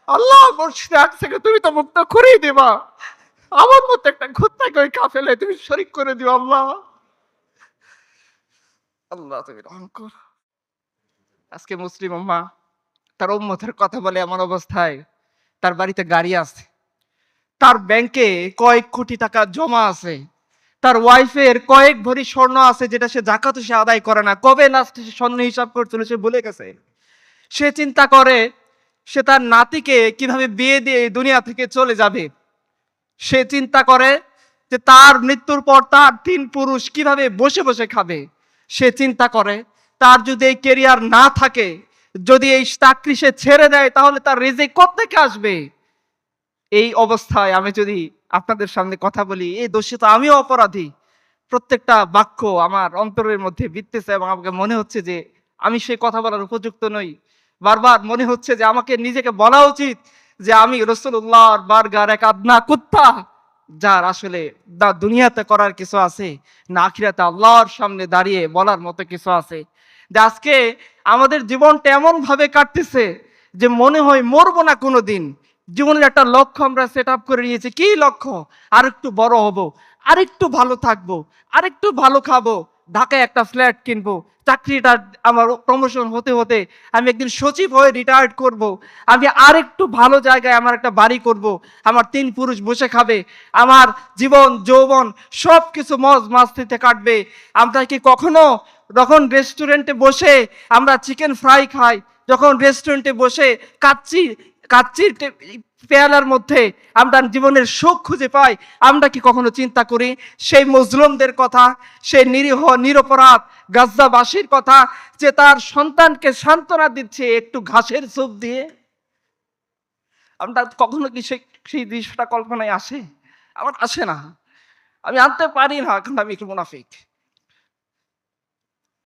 আল্লাহ মসজিদে আকসাকে তুমি তো মুক্ত করেই দিবা, আমার মতো একটা কুত্তাকে ওই কাফেলে তুমি শরীক করে দিও আল্লাহ। আল্লাহ তুমি রহম করো। আজকে মুসলিম উম্মাহ তার উম্মতের কথা বলে এমন অবস্থায়, তার বাড়িতে গাড়ি আছে, তার ব্যাংকে কয়েক কোটি টাকা জমা আছে, তার ওয়াইফের কয়েক ভরি স্বর্ণ আছে যেটা সে জাকাত সে আদায় করে না, কবে লাস্টে সে স্বর্ণ হিসাব করছিল সে ভুলে গেছে। সে চিন্তা করে সে তার নাতিকে কিভাবে বিয়ে দিয়ে এই দুনিয়া থেকে চলে যাবে। সে চিন্তা করে যে তার মৃত্যুর পর তার 3 পুরুষ কিভাবে বসে বসে খাবে। সে চিন্তা করে তার যদি এই কেরিয়ার না থাকে, যদি এই চাকরি সে ছেড়ে দেয় তাহলে তার রিজিক কোত্থেকে আসবে। এই অবস্থায় আমি যদি আপনাদের সামনে কথা বলি, এই দোষে তো আমিও অপরাধী। প্রত্যেকটা বাক্য আমার অন্তরের মধ্যে বিধতেছে এবং আমাকে মনে হচ্ছে যে আমি সেই কথা বলার উপযুক্ত নই। বারবার মনে হচ্ছে যে আমাকে নিজেকে বলা উচিত যে আমি রাসূলুল্লাহর বারগার এক আদনা কুত্তা, যার আসলে না দুনিয়াতে করার কিছু আছে, না আখিরাতে আল্লাহর সামনে দাঁড়িয়ে বলার মতো কিছু আছে। যে আজকে আমাদের জীবনটা এমন ভাবে কাটতেছে যে মনে হয় মরবো না কোনোদিন। জীবনের একটা লক্ষ্য আমরা সেট আপ করে নিয়েছি। কি লক্ষ্য? আরেকটু বড় হব, আরেকটু ভালো থাকবো, আরেকটু ভালো খাবো, ঢাকায় একটা ফ্ল্যাট কিনবো, চাকরিটা আমার প্রমোশন হতে হতে আমি একদিন সচিব হয়ে রিটায়ার্ড করব, আমি আরেকটু ভালো জায়গায় আমার একটা বাড়ি করব, আমার 3 পুরুষ বসে খাবে, আমার জীবন যৌবন সব কিছু মজ মাস্তিতে কাটবে। আমরা কি কখনো যখন রেস্টুরেন্টে বসে আমরা চিকেন ফ্রাই খাই, যখন রেস্টুরেন্টে বসে কাচ্চি কাচ্চির পেয়ালার মধ্যে আমরা জীবনের সুখ খুঁজে পাই, আমরা কি কখনো চিন্তা করি সেই মজলুমদের কথা, সেই নিরীহ নিরপরাধ গাজ্জাবাসীর কথা, যে তার সন্তানকে সান্ত্বনা দিচ্ছে একটু ঘাসের স্যুপ দিয়ে? আমরা কখনো কি সেই দৃশ্যটা কল্পনায় আসে? আমার আসে না, আমি আনতে পারি না, কারণ আমি একটু মুনাফিক।